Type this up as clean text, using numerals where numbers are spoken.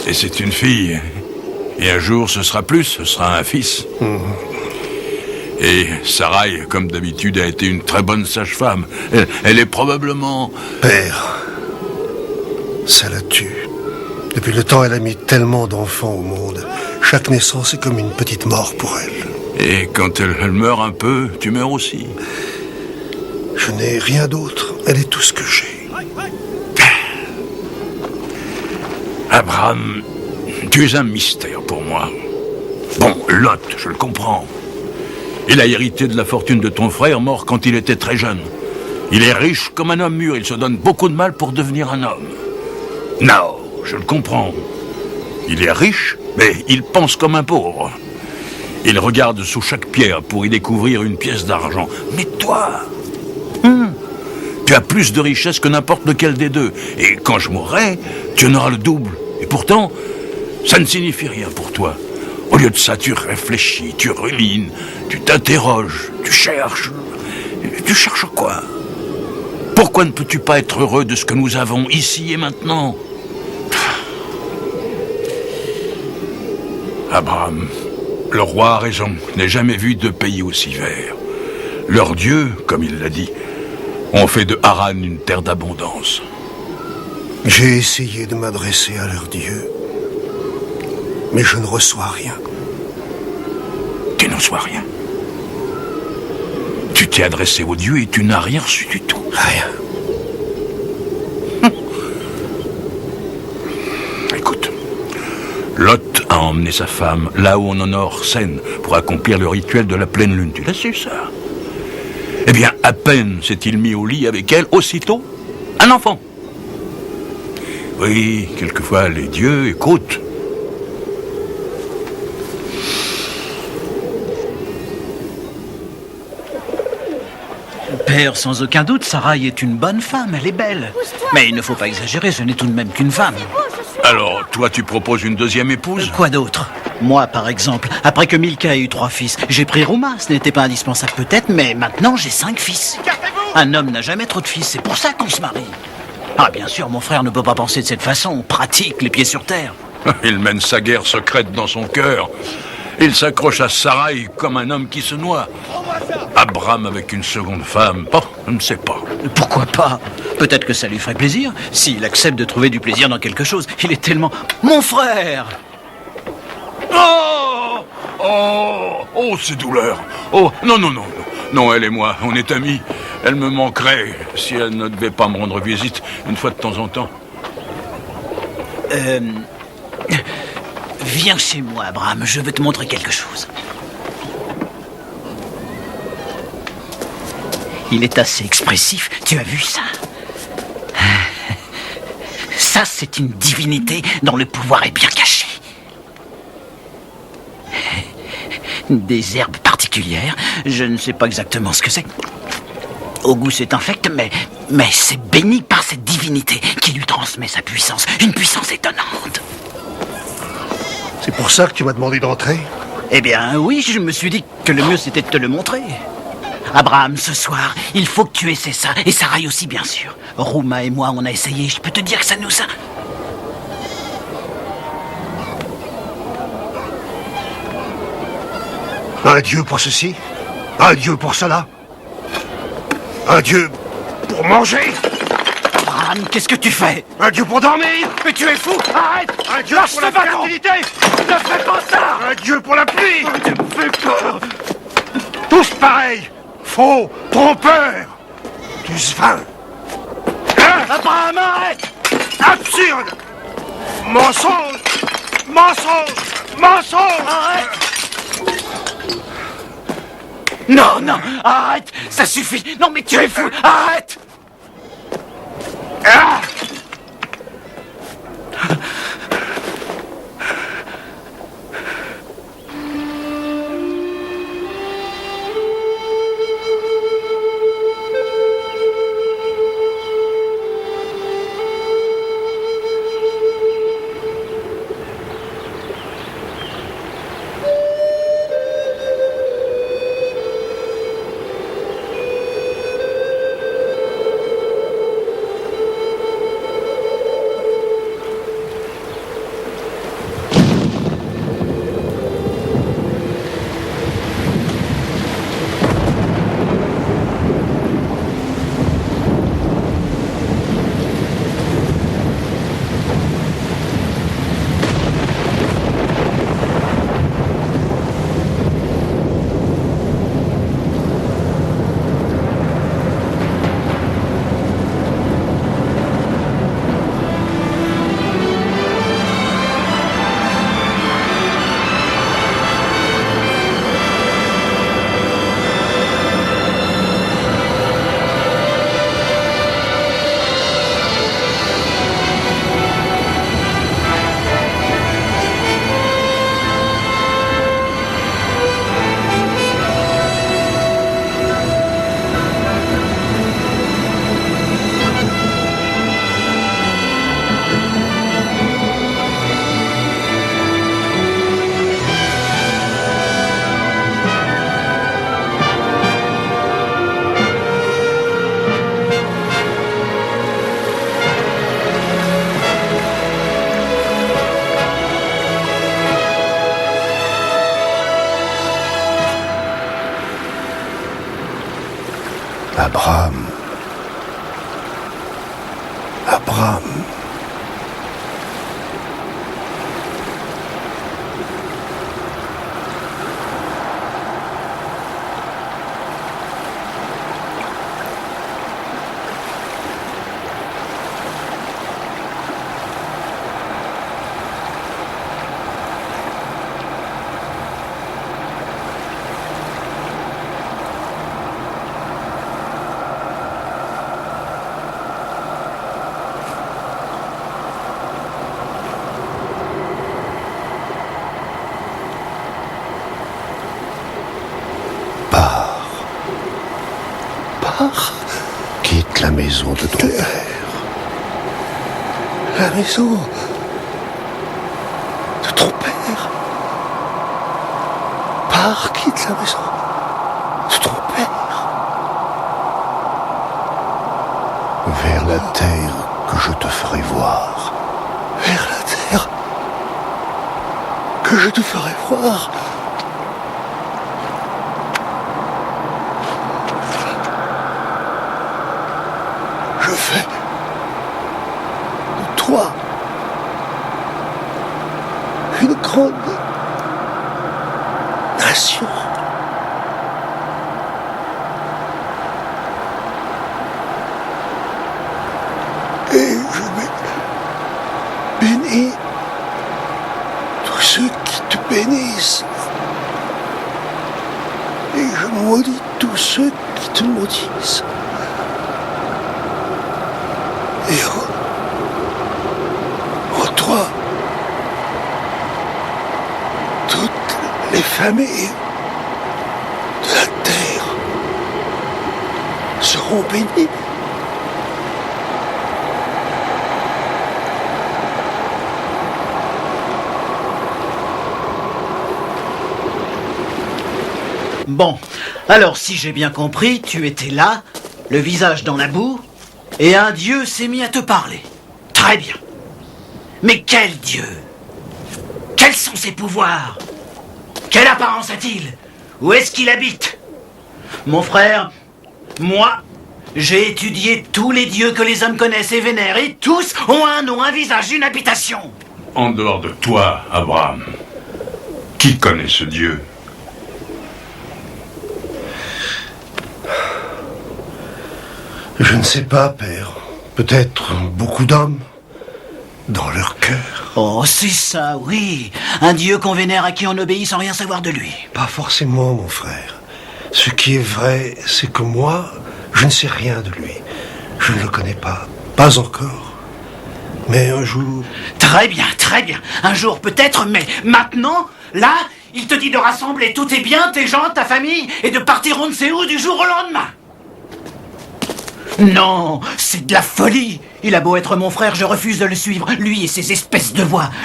Et c'est une fille. Et un jour, ce sera plus, ce sera un fils. Et Sarai, comme d'habitude, a été une très bonne sage-femme. Elle est probablement... Père, ça la tue. Depuis le temps, elle a mis tellement d'enfants au monde. Chaque naissance est comme une petite mort pour elle. Et quand elle meurt un peu, tu meurs aussi. Je n'ai rien d'autre. Elle est tout ce que j'ai. Abraham, tu es un mystère pour moi. Bon, Lot, je le comprends. Il a hérité de la fortune de ton frère, mort quand il était très jeune. Il est riche comme un homme mûr, il se donne beaucoup de mal pour devenir un homme. Non, je le comprends. Il est riche, mais il pense comme un pauvre. Il regarde sous chaque pierre pour y découvrir une pièce d'argent. Mais toi, tu as plus de richesse que n'importe lequel des deux. Et quand je mourrai, tu en auras le double. Et pourtant, ça ne signifie rien pour toi. Au lieu de ça, tu réfléchis, tu rumines, tu t'interroges, tu cherches. Tu cherches quoi? Pourquoi ne peux-tu pas être heureux de ce que nous avons ici et maintenant? Abraham, le roi a raison. Je n'ai jamais vu deux pays aussi verts. Leur Dieu, comme il l'a dit, ont fait de Haran une terre d'abondance. J'ai essayé de m'adresser à leur Dieu, mais je ne reçois rien. Tu ne reçois rien. Tu t'es adressé au Dieu et tu n'as rien reçu du tout. Rien. Écoute, Lot a emmené sa femme là où on honore Sen pour accomplir le rituel de la pleine lune. Tu l'as su, ça? Eh bien, à peine s'est-il mis au lit avec elle, aussitôt, un enfant. Oui, quelquefois les dieux écoutent. Père, sans aucun doute, Sarai est une bonne femme, elle est belle. Mais il ne faut pas exagérer, ce n'est tout de même qu'une femme. Alors, toi, tu proposes une deuxième épouse? Quoi d'autre? Moi, par exemple, après que Milka ait eu 3 fils, j'ai pris Rouma. Ce n'était pas indispensable peut-être, mais maintenant j'ai 5 fils. Un homme n'a jamais trop de fils, c'est pour ça qu'on se marie. Ah, bien sûr, mon frère ne peut pas penser de cette façon, pratique, les pieds sur terre. Il mène sa guerre secrète dans son cœur. Il s'accroche à Sarai comme un homme qui se noie. Abraham avec une seconde femme, oh, je ne sais pas. Pourquoi pas? Peut-être que ça lui ferait plaisir, s'il accepte de trouver du plaisir dans quelque chose. Il est tellement... Mon frère! Oh! Oh! Oh, ces douleurs! Oh, non, non, non, non. Non, elle et moi, on est amis. Elle me manquerait si elle ne devait pas me rendre visite une fois de temps en temps. Viens chez moi, Abraham, je veux te montrer quelque chose. Il est assez expressif, tu as vu ça? Ça, c'est une divinité dont le pouvoir est bien caché. Des herbes particulières, je ne sais pas exactement ce que c'est. Au goût, c'est infect, mais c'est béni par cette divinité qui lui transmet sa puissance, une puissance étonnante. C'est pour ça que tu m'as demandé d'entrer? Eh bien, oui, je me suis dit que le mieux, c'était de te le montrer. Abraham, ce soir, il faut que tu essaies ça, et Sarai aussi, bien sûr. Rouma et moi, on a essayé, je peux te dire que ça nous a... Un dieu pour ceci? Un dieu pour cela? Un dieu pour manger? Abraham, qu'est-ce que tu fais? Un dieu pour dormir? Mais tu es fou! Arrête! Un dieu pour la fertilité! Ne fais pas ça! Un dieu pour la pluie! Tu me fais peur! Tous pareils! Faux! Trompeurs! Tous vains! Abraham, arrête! Absurde! Mensonge! Mensonge! Mensonge! Arrête! Non, non, arrête! Ça suffit! Non, mais tu es fou! Arrête! Ah! Pars. Quitte la maison de ton père. La maison de ton père. Pars, quitte la maison de ton père. Vers la terre que je te ferai voir. Vers la terre que je te ferai voir. Je fais de toi une grande nation. Et je bénis tous ceux qui te bénissent. Et je maudis tous ceux qui te maudissent. Et en toi, toutes les familles de la terre seront bénies. Bon, alors si j'ai bien compris, tu étais là, le visage dans la boue, et un dieu s'est mis à te parler. Très bien. Mais quel dieu? Quels sont ses pouvoirs? Quelle apparence a-t-il? Où est-ce qu'il habite? Mon frère, moi, j'ai étudié tous les dieux que les hommes connaissent et vénèrent, et tous ont un nom, un visage, une habitation. En dehors de toi, Abraham, qui connaît ce Dieu? Je ne sais pas, père. Peut-être beaucoup d'hommes dans leur cœur. Oh, c'est ça, oui. Un dieu qu'on vénère à qui on obéit sans rien savoir de lui. Pas forcément, mon frère. Ce qui est vrai, c'est que moi, je ne sais rien de lui. Je ne le connais pas. Pas encore. Mais un jour... Très bien, très bien. Un jour peut-être, mais maintenant, là, il te dit de rassembler tous tes biens, tes gens, ta famille, et de partir on ne sait où du jour au lendemain. Non, c'est de la folie. Il a beau être mon frère, je refuse de le suivre. Lui et ses espèces de voix.